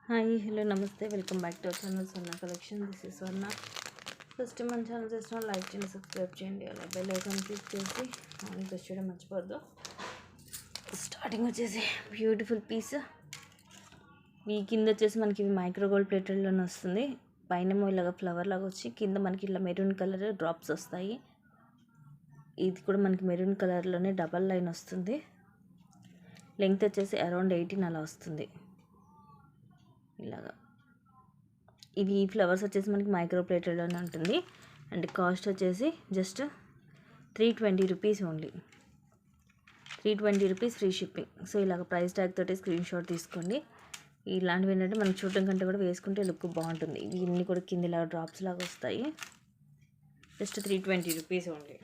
Hi hello నమస్తే welcome back to our channel Swarna collection. This is Swarna. First మన channel చేసిన like చేయండి, subscribe చేయండి, అలా బెల్ ఐకాన్ క్లిక్ చేసి ఆన్ ప్రెస్ చేయడం మర్చిపోద్దు. స్టార్టింగ్ వచ్చేసి బ్యూటిఫుల్ పీస్. ఈ కింద వచ్చేసి మనకి ఇవి మైక్రో గోల్డ్ ప్లేటెడ్లోనే వస్తుంది. పైన ఇలాగా ఫ్లవర్ లాగా వచ్చి కింద మనకి ఇలా మెరూన్ కలర్ డ్రాప్స్ వస్తాయి. ఇది కూడా మనకి మెరూన్ కలర్లోనే డబల్ లైన్ వస్తుంది. లెంగ్త్ వచ్చేసి అరౌండ్ 18 అలా వస్తుంది. ఇలాగా ఇవి ఫ్లవర్స్ వచ్చేసి మనకి మైక్రో ప్లేటెడ్లోనే ఉంటుంది. అండ్ కాస్ట్ వచ్చేసి just 320 rupees only. 320 rupees free shipping. So ఇలాగ ప్రైస్ ట్యాగ్ తోటి స్క్రీన్ షాట్ తీసుకోండి. ఇలాంటివి ఏంటంటే మనం చూడటం కంటే కూడా వేసుకుంటే లుక్ బాగుంటుంది. ఇవన్నీ కూడా కింద ఇలా డ్రాప్స్ లాగా వస్తాయి. Just 320 rupees only.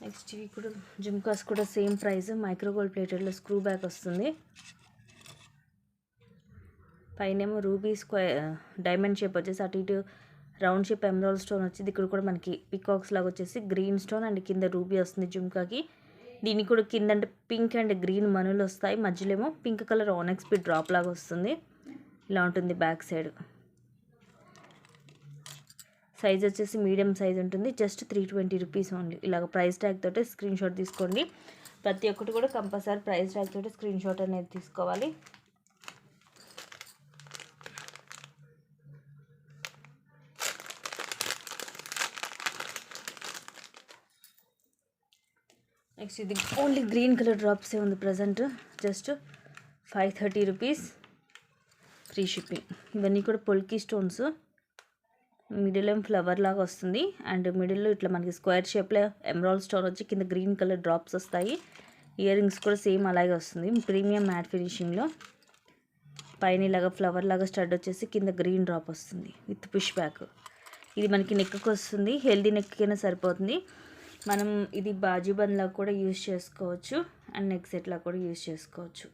నెక్స్ట్ ఇవి కూడా జుమ్కాస్ కూడా సేమ్ ప్రైస్. మైక్రో గోల్డ్ ప్లేటెడ్లో స్క్రూ బ్యాక్ వస్తుంది. పైనేమో రూబీ స్క్వేర్ డైమండ్ షేప్ వచ్చేసి అటు ఇటు రౌండ్ షేప్ ఎమరాల్డ్ స్టోన్ వచ్చింది. ఇక్కడ కూడా మనకి పికాక్స్ లాగా వచ్చేసి గ్రీన్ స్టోన్ అండ్ కింద రూబీ వస్తుంది జుమ్కాకి. దీనికి కూడా కింద అంటే పింక్ అండ్ గ్రీన్ మనులు వస్తాయి. మధ్యలో ఏమో పింక్ కలర్ ఆనెక్స్ బీడ్ డ్రాప్ లాగా వస్తుంది. ఇలా ఉంటుంది బ్యాక్ సైడ్. సైజ్ వచ్చేసి మీడియం సైజ్ ఉంటుంది. Just 320 rupees only. ఇలాగ ప్రైస్ ట్యాగ్ తోటి స్క్రీన్ షాట్ తీసుకోండి. ప్రతి ఒక్కటి కూడా కంపల్సరీ ప్రైస్ ట్యాగ్ తోటి స్క్రీన్ షాట్ అనేది తీసుకోవాలి. నెక్స్ట్ ఇది ఓన్లీ గ్రీన్ కలర్ డ్రాప్సే ఉంది present. Just 530 rupees free shipping. ఇవన్నీ కూడా పొల్కీ స్టోన్స్. మిడిల్ ఏం ఫ్లవర్ లాగా వస్తుంది అండ్ మిడిల్లో ఇట్లా మనకి స్క్వేర్ షేప్లో ఎమరాల్డ్ స్టోన్ వచ్చి కింద గ్రీన్ కలర్ డ్రాప్స్ వస్తాయి. ఇయర్ రింగ్స్ కూడా సేమ్ అలాగే వస్తుంది ప్రీమియం మ్యాట్ ఫినిషింగ్లో. పైన ఇలాగా ఫ్లవర్ లాగా స్టడ్ వచ్చేసి కింద గ్రీన్ డ్రాప్ వస్తుంది విత్ పుష్ బ్యాక్. ఇది మనకి నెక్కి వస్తుంది. హెల్దీ నెక్కైనా సరిపోతుంది. మనం ఇది బాజీబంద్ లాగా కూడా యూజ్ చేసుకోవచ్చు అండ్ నెక్ సెట్ లాగా కూడా యూజ్ చేసుకోవచ్చు.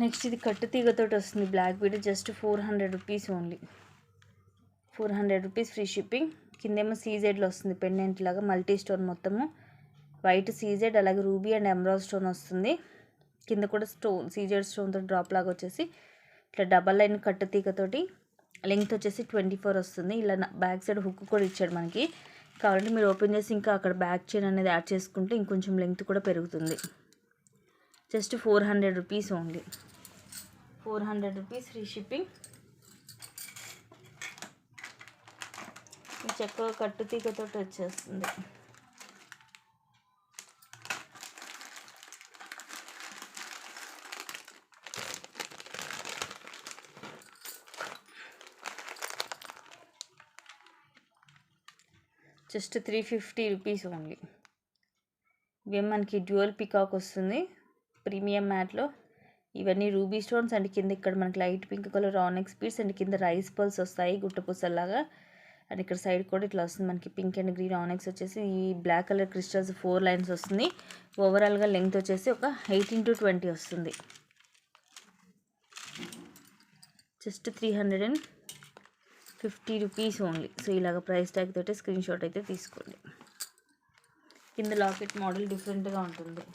నెక్స్ట్ ఇది కట్టు తీగతోటి వస్తుంది black bead. Just 400 rupees only. 400 rupees free shipping. కిందేమో సీజెడ్లో వస్తుంది పెండెంట్ లాగా మల్టీ స్టోన్ మొత్తము వైట్ సీజెడ్ అలాగే రూబీ అండ్ ఎమరాల్డ్ స్టోన్ వస్తుంది. కింద కూడా స్టోన్ సీజెడ్ స్టోన్తో డ్రాప్ లాగా వచ్చేసి ఇట్లా డబల్ లైన్ కట్టు తీగతోటి. లెంగ్త్ వచ్చేసి 24 వస్తుంది. ఇలా బ్యాక్ సైడ్ హుక్ కూడా ఇచ్చాడు మనకి. కావాలంటే మీరు ఓపెన్ చేసి ఇంకా అక్కడ బ్యాక్ చైన్ అనేది యాడ్ చేసుకుంటే ఇంకొంచెం లెంగ్త్ కూడా పెరుగుతుంది. Just 400 rupees only. 400 rupees free shipping. చక్కగా కట్టు తీగతో వచ్చేస్తుంది. Just 350 rupees only. ఇవే మనకి డ్యూయల్ పికాక్ వస్తుంది ప్రీమియం మ్యాట్లో. ఇవన్నీ రూబీ స్టోన్స్ అండ్ కింద ఇక్కడ మనకి light pink colour ఆనెక్స్ beads and కింద రైస్ పర్ల్స్ వస్తాయి గుట్టపూసల్లాగా. అండ్ ఇక్కడ సైడ్ కూడా ఇట్లా వస్తుంది మనకి పింక్ అండ్ గ్రీన్ ఆనెక్స్ వచ్చేసి ఈ బ్లాక్ కలర్ క్రిస్టల్స్ 4 లైన్స్ వస్తుంది. ఓవరాల్గా లెంగ్త్ వచ్చేసి ఒక 18 to 20 వస్తుంది. Just 350 rupees only. సో ఇలాగ ప్రైస్ ట్యాగ్ తోటి స్క్రీన్ షాట్ అయితే తీసుకోండి. కింద లాకెట్ మోడల్ డిఫరెంట్గా ఉంటుంది.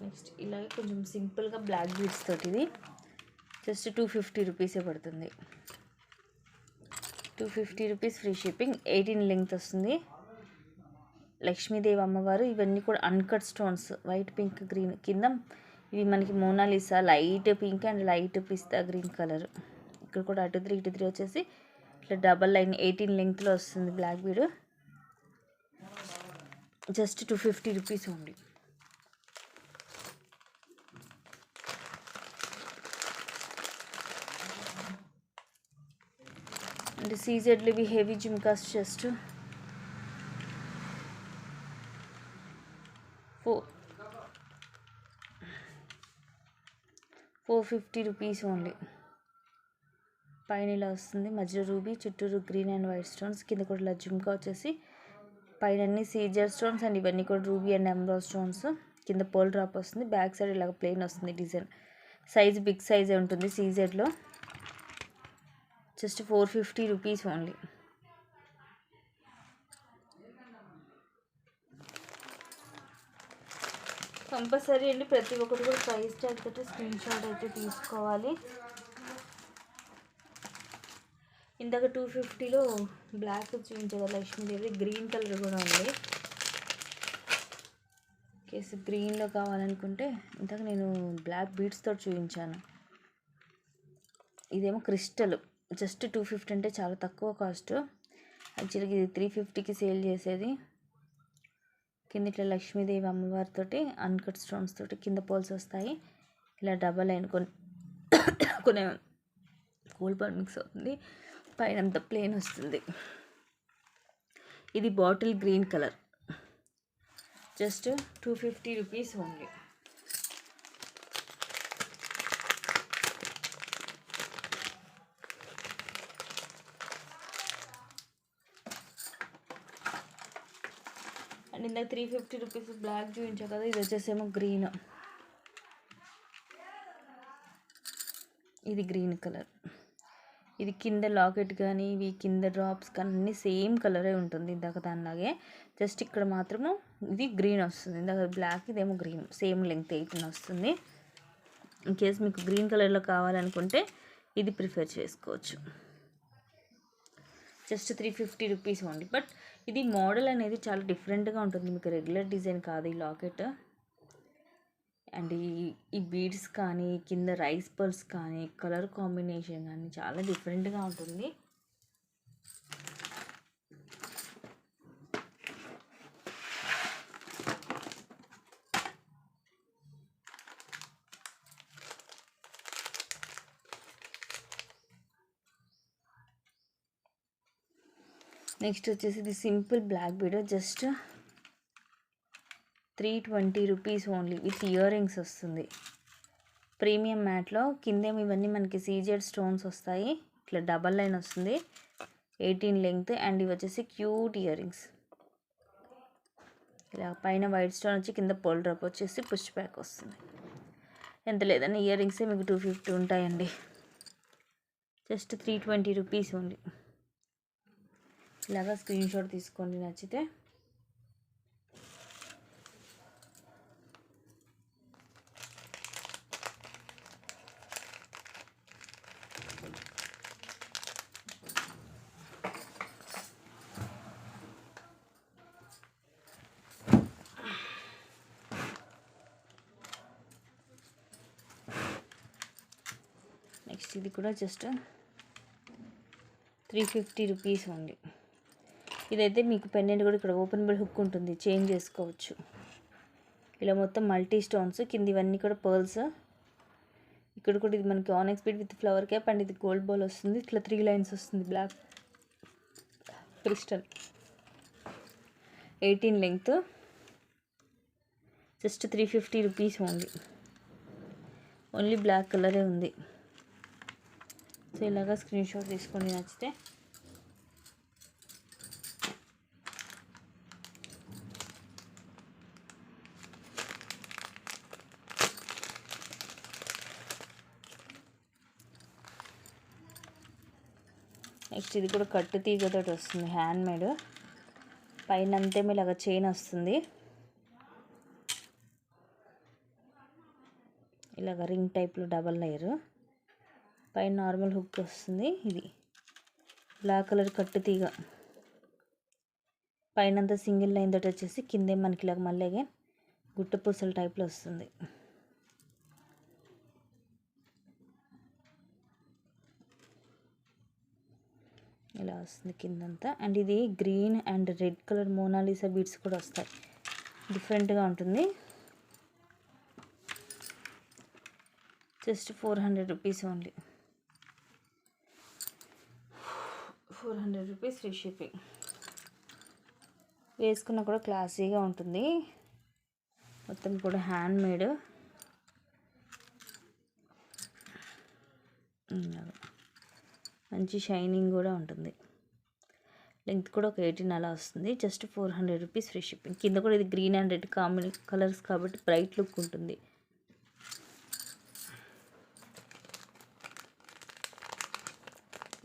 నెక్స్ట్ ఇలాగే కొంచెం సింపుల్గా బ్లాక్ బీడ్స్ తోటి ఇది జస్ట్ 250 రూపీసే పడుతుంది. 250 రూపీస్ ఫ్రీ షిప్పింగ్. 18 లెంగ్త్ వస్తుంది. లక్ష్మీదేవి అమ్మవారు. ఇవన్నీ కూడా uncut stones white pink green కింద. ఇవి మనకి Mona Lisa light pink and light pista green colour. ఇక్కడ కూడా అటు 3 ఇటు 3 వచ్చేసి ఇట్లా డబల్ లైన్ 18 లెంగ్త్లో వస్తుంది black bead. Just 250 rupees only. And సీజెడ్లు ఇవి heavy jhumkas just 4 450 rupees only. పైన ఇలా వస్తుంది, మధ్యలో రూబీ, చుట్టూరు గ్రీన్ అండ్ వైట్ స్టోన్స్, కింద కూడా ఇలా జుమ్కా వచ్చేసి పైన అన్ని సీజర్ స్టోన్స్ అండ్ ఇవన్నీ కూడా రూబీ అండ్ ఎమరాల్డ్ స్టోన్స్. కింద పోల్ డ్రాప్ వస్తుంది, బ్యాక్ సైడ్ ఇలాగ ప్లెయిన్ వస్తుంది డిజైన్. సైజ్ బిగ్ సైజే ఉంటుంది సీజెడ్లో. Just 450 rupees only. కంపల్సరీ అండి, ప్రతి ఒక్కటి కూడా ప్రైస్ ట్యాగ్ తోటి స్క్రీన్ షాట్ అయితే తీసుకోవాలి. ఇందాక 250లో బ్లాక్ చూపించే లక్ష్మీదేవి గ్రీన్ కలర్ కూడా ఉంది. కేసు గ్రీన్లో కావాలనుకుంటే ఇందాక నేను బ్లాక్ బీడ్స్ తోటి చూపించాను. ఇదేమో క్రిస్టల్, జస్ట్ 250 అంటే చాలా తక్కువ కాస్ట్. యాక్చువల్గా ఇది 350కి సేల్ చేసేది. కింద ఇట్లా లక్ష్మీదేవి అమ్మవారితోటి అన్కట్ స్టోన్స్ తోటి కింద పోల్స్ వస్తాయి. ఇలా డబల్ లైన్ కొన్ని గోల్డ్ బాల్ మిక్స్ అవుతుంది, పైన అంతా ప్లెయిన్ వస్తుంది. ఇది bottle green colour, just 250 rupees only. And ఇందాక 350 రూపీస్ బ్లాక్ చూపించా కదా, ఇది వచ్చేసేమో గ్రీన్. ఇది గ్రీన్ కలర్. ఇది కింద లాకెట్ కానీ ఇవి కింద డ్రాప్స్ కానీ అన్నీ సేమ్ కలరే ఉంటుంది ఇందాక దానిలాగే. జస్ట్ ఇక్కడ మాత్రము ఇది గ్రీన్ వస్తుంది, ఇందాక బ్లాక్, ఇదేమో గ్రీన్. సేమ్ లెంగ్త్ 18 వస్తుంది. ఇన్ కేస్ మీకు గ్రీన్ కలర్లో కావాలనుకుంటే ఇది ప్రిఫర్ చేసుకోవచ్చు. Just 350 rupees only. బట్ ఇది మోడల్ అనేది చాలా డిఫరెంట్గా ఉంటుంది, మీకు రెగ్యులర్ డిజైన్ కాదు ఈ లాకెట్. అండ్ ఈ బీడ్స్ కానీ కింద రైస్ పర్ల్స్ కానీ కలర్ కాంబినేషన్ కానీ చాలా డిఫరెంట్గా ఉంటుంది. నెక్స్ట్ వచ్చేసి ఇది simple black bead, just 320 rupees only with year rings వస్తుంది. ప్రీమియం మ్యాట్లో కిందేమో ఇవన్నీ మనకి సీజెడ్ స్టోన్స్ వస్తాయి, ఇట్లా డబల్ లైన్ వస్తుంది, 18 లెంగ్త్. అండ్ ఇవి వచ్చేసి క్యూట్ ఇయర్ రింగ్స్. ఇలా పైన వైట్ స్టోన్ వచ్చి కింద పోల్ డ్రాప్ వచ్చేసి పుష్ బ్యాక్ వస్తుంది. ఎంత లేదన్నా ఇయర్ రింగ్సే మీకు 250 ఉంటాయండి. Just 320 rupees only. ఇలాగా స్క్రీన్ షాట్ తీసుకోండి నచ్చితే. నెక్స్ట్ ఇది కూడా జస్ట్ 350 రూపీస్ ఓన్లీ. ఇదైతే మీకు పెండెంట్ కూడా ఇక్కడ ఓపెనబుల్ హుక్ ఉంటుంది, చేంజ్ చేసుకోవచ్చు. ఇలా మొత్తం మల్టీ స్టోన్స్, కింద ఇవన్నీ కూడా పర్ల్స్. ఇక్కడ కూడా ఇది మనకి onyx bead with flower cap and ఇది గోల్డ్ బాల్ వస్తుంది. ఇట్లా 3 లైన్స్ వస్తుంది, black crystal, 18 length. Just 350 rupees only. Only black కలరే ఉంది. సో ఇలాగా స్క్రీన్ షాట్ తీసుకోండి నచ్చితే. నెక్స్ట్ ఇది కూడా కట్టు తీగతో వస్తుంది, హ్యాండ్ మేడ్. పైన అంతేమో ఇలాగ చైన్ వస్తుంది, ఇలాగ రింగ్ టైప్లో డబల్ లేయర్. పైన నార్మల్ హుక్ వస్తుంది. ఇది బ్లాక్ కలర్ కట్టు తీగ, పైన అంతా సింగిల్ లైన్ తోటి వచ్చేసి కిందే మనకి ఇలాగ మళ్ళీ గుట్ట పూసల టైప్లో వస్తుంది. ఇలా వస్తుంది కిందంతా. అండ్ ఇది green and red colour Mona Lisa beads కూడా వస్తాయి, డిఫరెంట్గా ఉంటుంది. Just 400 rupees only. 400 rupees free shipping. వేసుకున్న కూడా క్లాసీగా ఉంటుంది, మొత్తం కూడా హ్యాండ్ మేడ్. ఇలాగా మంచి షైనింగ్ కూడా ఉంటుంది. లెంగ్త్ కూడా ఒక 18 అలా వస్తుంది. Just 400 rupees free shipping. కింద కూడా ఇది గ్రీన్ అండ్ రెడ్ కలర్స్ కాబట్టి బ్రైట్ లుక్ ఉంటుంది.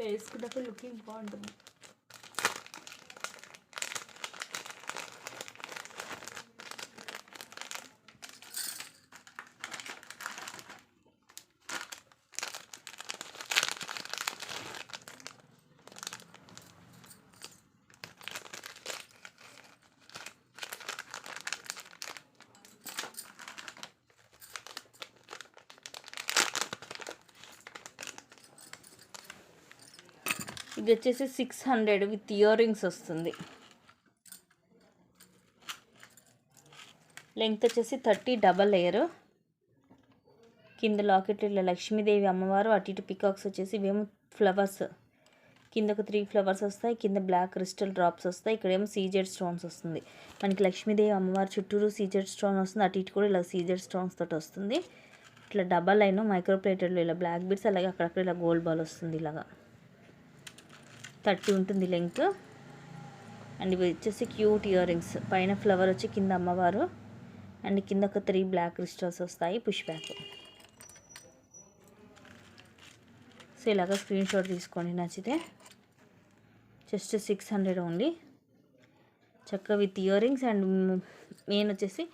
వేసుకున్నప్పుడు లుకింగ్ బాగుంటుంది. ఇది వచ్చేసి 600 విత్ ఇయర్ రింగ్స్ వస్తుంది. లెంగ్త్ వచ్చేసి 30 డబల్ లేయర్. కింద లాకెట్ ఇలా లక్ష్మీదేవి అమ్మవారు, అటు ఇటు పికాక్స్ వచ్చేసి ఇవేమో ఫ్లవర్స్. కింద ఒక 3 ఫ్లవర్స్ వస్తాయి. కింద బ్లాక్ క్రిస్టల్ డ్రాప్స్ వస్తాయి. ఇక్కడేమో సీజెడ్ స్టోన్స్ వస్తుంది. మనకి లక్ష్మీదేవి అమ్మవారు చుట్టూరు సీజెడ్ స్టోన్ వస్తుంది. అటు ఇటు కూడా ఇలా సీజెడ్ స్టోన్స్ తోటి వస్తుంది. ఇట్లా డబల్ లైన్ మైక్రో ప్లేటెడ్లో ఇలా బ్లాక్ బీడ్స్, అలాగే అక్కడక్కడ ఇలా గోల్డ్ బాల్ వస్తుంది. ఇలాగా 30 ఉంటుంది లెంగ్త్. అండ్ ఇవి వచ్చేసి క్యూట్ ఇయర్ రింగ్స్. పైన ఫ్లవర్ వచ్చి కింద అమ్మవారు, అండ్ కింద ఒక 3 బ్లాక్ క్రిస్టల్స్ వస్తాయి. Push back. సో ఇలాగ స్క్రీన్ షాట్ తీసుకోండి నచ్చితే. Just 600 only. చక్కగా with ear rings. And main వచ్చేసి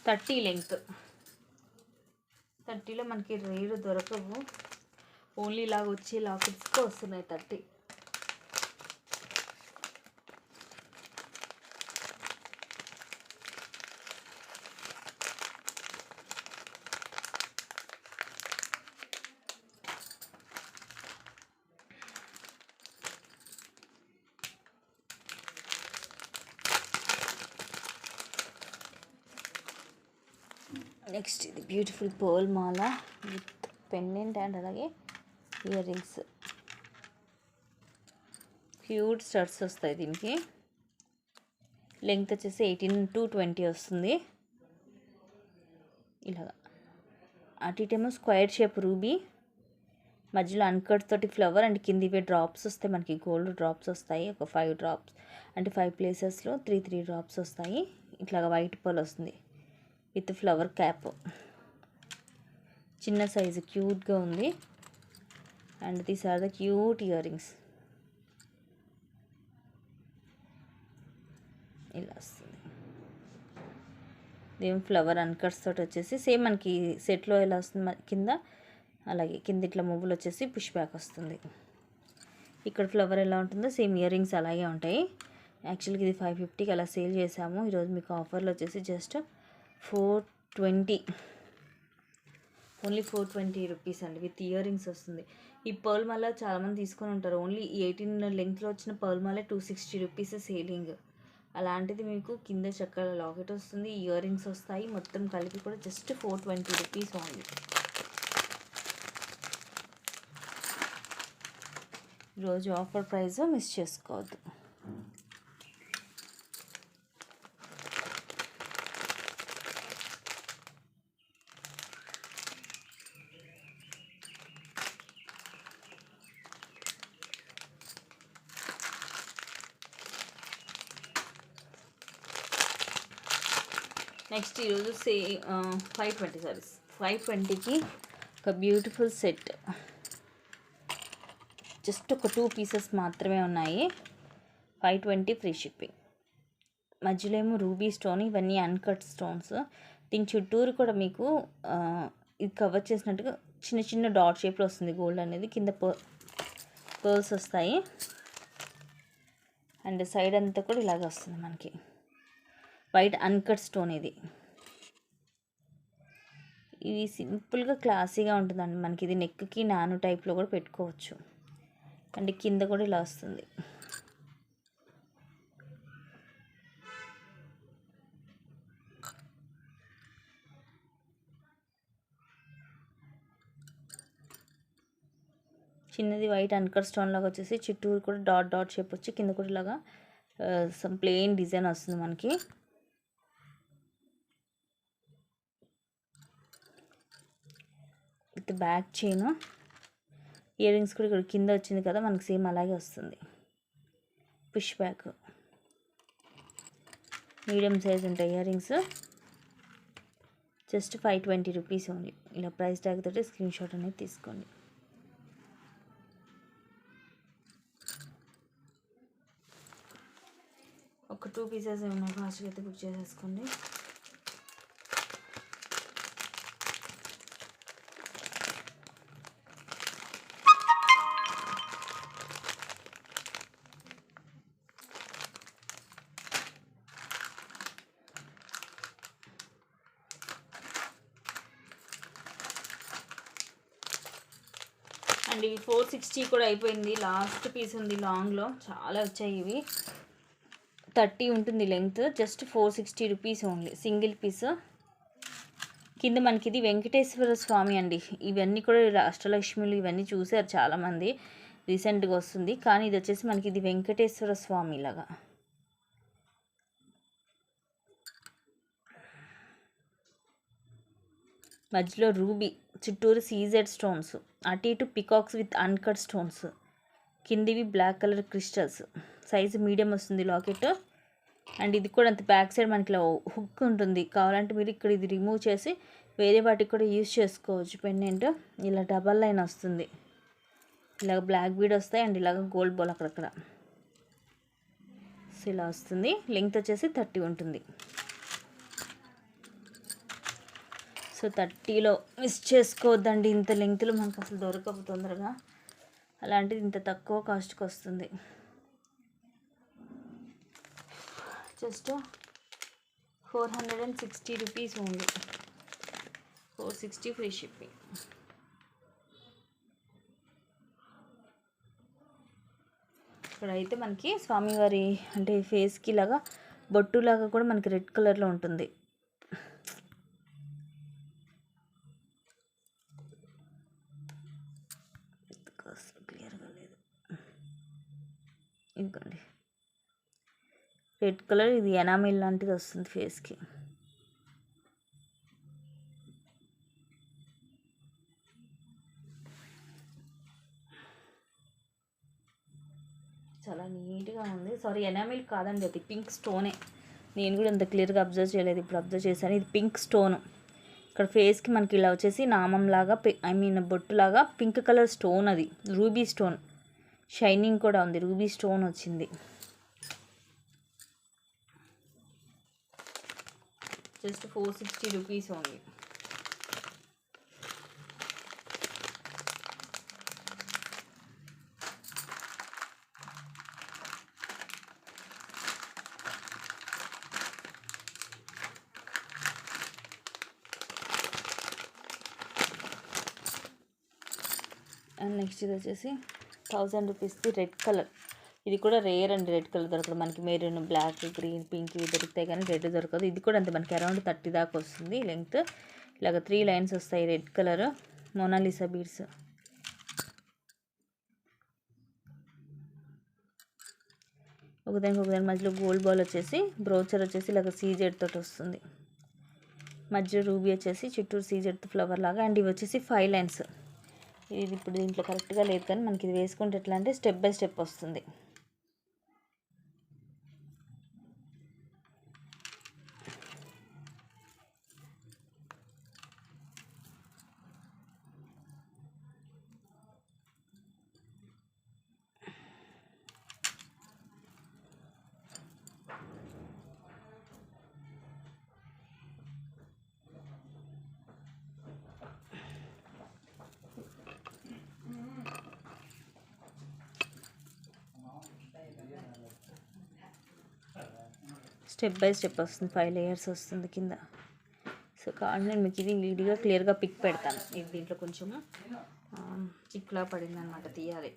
30 లెంగ్త్. 30లో మనకి రేరు దొరకవు. ఓన్లీ ఇలాగ వచ్చి లాకెట్స్కి వస్తున్నాయి 30. నెక్స్ట్ ఇది beautiful pearl Mala with pendant and అలాగే ఇయర్ రింగ్స్. క్యూట్ స్టడ్స్ వస్తాయి దీనికి. లెంగ్త్ వచ్చేసి 18 to 20 వస్తుంది. ఇలాగా అటు ఇటేమో స్క్వేర్ షేప్ రూబీ, మధ్యలో అన్కట్ తోటి ఫ్లవర్, అండ్ కింద ఇవే డ్రాప్స్ వస్తాయి. మనకి గోల్డ్ డ్రాప్స్ వస్తాయి. ఒక 5 డ్రాప్స్ అంటే 5 ప్లేసెస్లో 3 డ్రాప్స్ వస్తాయి. ఇట్లాగా వైట్ పర్ల్ వస్తుంది విత్ ఫ్లవర్ క్యాప్. చిన్న సైజు క్యూట్గా ఉంది. And these are the cute year rings. ఇలా వస్తుంది. ఇదేం ఫ్లవర్ అన్కట్స్ తోటి వచ్చేసి సేమ్ మనకి సెట్లో ఎలా వస్తుంది కింద, అలాగే కింద ఇట్లా మువ్వులు వచ్చేసి పుష్ బ్యాక్ వస్తుంది. ఇక్కడ ఫ్లవర్ ఎలా ఉంటుందో సేమ్ ఇయర్ రింగ్స్ అలాగే ఉంటాయి. యాక్చువల్గా ఇది 550కి అలా సేల్ చేసాము. ఈరోజు మీకు ఆఫర్లో వచ్చేసి జస్ట్ 420, ఓన్లీ 420 రూపీస్ అండి. విత్ ఇయర్ రింగ్స్ వస్తుంది. ఈ పర్ల్ మాల చాలామంది తీసుకొని ఉంటారు. ఓన్లీ 18 లెంగ్త్లో వచ్చిన పర్ల్ మాల 260 రూపీస్ సేలింగ్. అలాంటిది మీకు కింద చక్కల లాకెట్ వస్తుంది, ఇయర్ రింగ్స్ వస్తాయి. మొత్తం కలిపి కూడా జస్ట్ 420 రూపీస్ ఓన్లీ. ఈరోజు ఆఫర్ ప్రైస్ మిస్ చేసుకోవద్దు. నెక్స్ట్ ఈరోజు 520కి ఒక బ్యూటిఫుల్ సెట్. జస్ట్ ఒక 2 పీసెస్ మాత్రమే ఉన్నాయి. 520 ఫ్రీ షిప్పింగ్. మధ్యలో ఏమో రూబీ స్టోన్, ఇవన్నీ అన్కట్ స్టోన్స్. దీని చుట్టూరు కూడా మీకు ఇది కవర్ చేసినట్టుగా చిన్న చిన్న డాట్ షేప్లో వస్తుంది గోల్డ్ అనేది. కింద పర్ల్స్ వస్తాయి. అండ్ సైడ్ అంతా కూడా ఇలాగే వస్తుంది మనకి వైట్ అన్కట్ స్టోన్. ఇది సింపుల్గా క్లాసీగా ఉంటుందండి మనకి. ఇది నెక్కి నాను టైప్లో కూడా పెట్టుకోవచ్చు. అండ్ కింద కూడా ఇలా వస్తుంది. చిన్నది వైట్ అన్కట్ స్టోన్ లాగా వచ్చేసి చుట్టూరు కూడా డాట్ డాట్ షేప్ వచ్చి కింద కూడా ఇలాగా సమ్ ప్లెయిన్ డిజైన్ వస్తుంది మనకి. With back chain. Ear rings కూడా ఇక్కడ కింద వచ్చింది కదా, మనకి సేమ్ అలాగే వస్తుంది. పుష్ బ్యాక్ మీడియం సైజ్ ఉంటాయి ear rings. Just 520 rupees only. ఇలా ప్రైస్ ట్యాగ్ తోటి స్క్రీన్ షాట్ అనేది తీసుకోండి. ఒక 2 పీసెస్ ఉన్నాయి, ఫాస్ట్గా అయితే బుక్ చేసేసుకోండి. అండ్ ఇవి 460 కూడా అయిపోయింది. లాస్ట్ పీస్ ఉంది లాంగ్లో, చాలా వచ్చాయి ఇవి. 30 ఉంటుంది length. Just 460 rupees only single piece. కింద మనకి ఇది వెంకటేశ్వర స్వామి అండి. ఇవన్నీ కూడా అష్టలక్ష్మిలు ఇవన్నీ చూసారు చాలామంది, రీసెంట్గా వస్తుంది. కానీ ఇది వచ్చేసి మనకి ఇది వెంకటేశ్వర స్వామి లాగా. మధ్యలో రూబీ, చుట్టూరు సీజెడ్ స్టోన్స్, అటు ఇటు పికాక్స్ విత్ అన్కట్ స్టోన్స్, కిందివి black colour crystals. Size medium వస్తుంది లాకెట్. అండ్ ఇది కూడా అంత బ్యాక్ సైడ్ మనకి ఇలా హుక్ ఉంటుంది. కావాలంటే మీరు ఇక్కడ ఇది రిమూవ్ చేసి వేరే వాటికి కూడా యూజ్ చేసుకోవచ్చు. పెండెంట్ ఇలా డబల్ లైన్ వస్తుంది, ఇలాగ బ్లాక్ బీడ్ వస్తాయి అండ్ ఇలాగ గోల్డ్ బాల్ అక్కడక్కడ. సో ఇలా వస్తుంది. లెంగ్త్ వచ్చేసి 30 ఉంటుంది. సో 30లో మిస్ చేసుకోవద్దండి. ఇంత లెంగ్త్లో మనకు అసలు దొరకవు తొందరగా, అలాంటిది ఇంత తక్కువ కాస్ట్కి వస్తుంది. Just 460 rupees only. 460 free shipping. ఇక్కడైతే మనకి స్వామివారి అంటే ఫేస్కి లాగా బొట్టులాగా కూడా మనకి రెడ్ కలర్లో ఉంటుంది. క్లియర్గా లేదు, ఇంకోండి రెడ్ కలర్. ఇది ఎనామిల్ లాంటిది వస్తుంది ఫేస్కి. చాలా నీట్గా ఉంది. సారీ, ఎనామిల్ కాదండి, అది పింక్ స్టోనే. నేను కూడా అంత క్లియర్గా అబ్జర్వ్ చేయలేదు, ఇప్పుడు అబ్జర్వ్ చేశాను. ఇది పింక్ స్టోన్. ఇక్కడ ఫేస్కి మనకి ఇలా వచ్చేసి నామంలాగా బొట్టులాగా పింక్ కలర్ స్టోన్, అది రూబీ స్టోన్. షైనింగ్ కూడా ఉంది, రూబీ స్టోన్ వచ్చింది. Just 460 rupees only. And next ఇది వచ్చేసి 1000 రూపీస్ది రెడ్ కలర్. ఇది కూడా రేర్ అండి, రెడ్ కలర్ దొరకదు మనకి. మెరూన్, బ్లాక్, గ్రీన్, పింక్ ఇవి దొరుకుతాయి కానీ రెడ్ దొరకదు. ఇది కూడా అంతే, మనకి అరౌండ్ 30 దాకా వస్తుంది లెంగ్త్. ఇలాగ 3 లైన్స్ వస్తాయి, రెడ్ కలర్ మోనాలిసా బీడ్స్. ఒకదానికి మధ్యలో గోల్డ్ బాల్ వచ్చేసి, బ్రోచర్ వచ్చేసి ఇలాగ సీజెడ్ తోటి వస్తుంది. మధ్యలో రూబీ వచ్చేసి చుట్టూరు సీజెడ్ ఫ్లవర్ లాగా. అండ్ ఇవి వచ్చేసి 5 లైన్స్. ఇది ఇప్పుడు దీంట్లో కరెక్ట్గా లేదు కానీ మనకి ఇది వేసుకుంటే ఎట్లా అంటే స్టెప్ బై స్టెప్ వస్తుంది. స్టెప్ బై స్టెప్ వస్తుంది, 5 లేయర్స్ వస్తుంది కింద. సో కావాలి నేను మీకు ఇది నీట్గా క్లియర్గా పిక్ పెడతాను. ఇది దీంట్లో కొంచెము చిక్లా పడింది అనమాట, తీయాలి.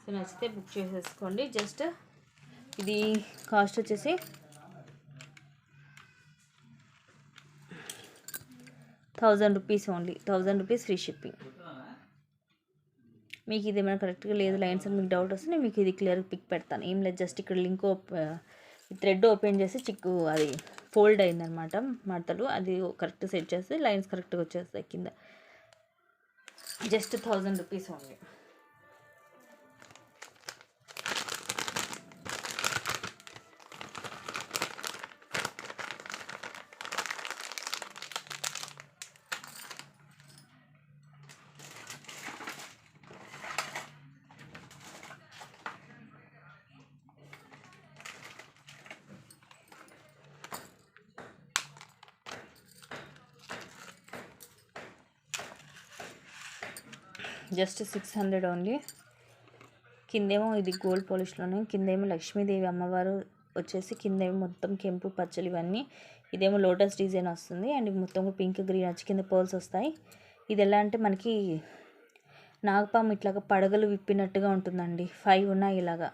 సో నచ్చితే బుక్ చేసేసుకోండి. జస్ట్ ఇది కాస్ట్ వచ్చేసి 1000 rupees only. 1000 rupees free shipping. మీకు ఇది ఏమైనా కరెక్ట్గా లేదు లైన్స్ అని మీకు డౌట్ వస్తే నేను మీకు ఇది క్లియర్గా పిక్ పెడతాను. ఏం లేదు, జస్ట్ ఇక్కడ లింక్ ఈ థ్రెడ్ ఓపెన్ చేసి చిక్కు అది ఫోల్డ్ అయిందనమాట మడతలు, అది కరెక్ట్ సెట్ చేస్తే లైన్స్ కరెక్ట్గా వచ్చేస్తాయి కింద. Just 1000 rupees only. Just 600 only. కిందేమో ఇది గోల్డ్ పాలిష్లోనే, కిందేమో లక్ష్మీదేవి అమ్మవారు వచ్చేసి, కిందేమో మొత్తం కెంపు పచ్చలు ఇవన్నీ, ఇదేమో లోటస్ డిజైన్ వస్తుంది. అండ్ మొత్తం పింక్ గ్రీన్ వచ్చి కింద పర్ల్స్ వస్తాయి. ఇది ఎలా అంటే మనకి నాగపాము ఇట్లాగా పడగలు విప్పినట్టుగా ఉంటుందండి. 5 ఉన్నాయి ఇలాగా.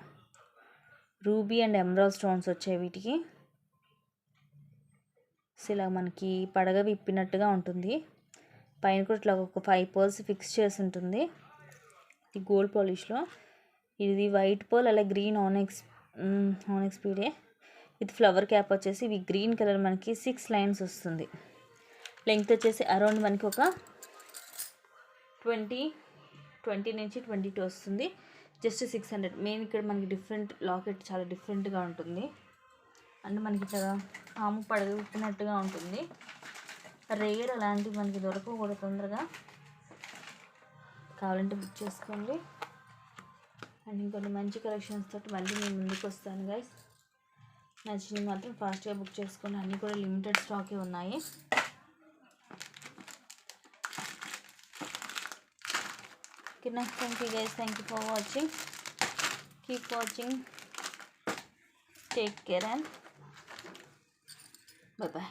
రూబీ అండ్ ఎమరాల్డ్ స్టోన్స్ వచ్చాయి వీటికి. ఇలా మనకి పడగ విప్పినట్టుగా ఉంటుంది. పైన కూడా ఇట్లా ఒక 5 పర్ల్స్ ఫిక్స్ చేసి ఉంటుంది ఈ గోల్డ్ పాలిష్లో. ఇది వైట్ పర్ల్, అలా గ్రీన్ ఆనెక్స్ పీడే. ఇది ఫ్లవర్ క్యాప్ వచ్చేసి ఇవి గ్రీన్ కలర్ మనకి 6 లైన్స్ వస్తుంది. లెంగ్త్ వచ్చేసి అరౌండ్ మనకి ఒక 20 నుంచి 22 వస్తుంది. జస్ట్ 600. మెయిన్ ఇక్కడ మనకి డిఫరెంట్ లాకెట్ చాలా డిఫరెంట్గా ఉంటుంది. అంటే మనకి ఇట్లా పాము పడగ విప్పినట్టుగా ఉంటుంది. రేర్ అలాంటివి మనకి దొరకవు కూడా తొందరగా. కావాలంటే బుక్ చేసుకోండి. అండ్ ఇంకొన్ని మంచి కలెక్షన్స్ తోటి మళ్ళీ నేను ముందుకు వస్తాను గైస్. నచ్చినవి మాత్రం ఫాస్ట్గా బుక్ చేసుకోండి. అన్నీ కూడా లిమిటెడ్ స్టాకే ఉన్నాయి. Okay, thank you guys. Thank you for watching. Keep watching. Take care and bye bye.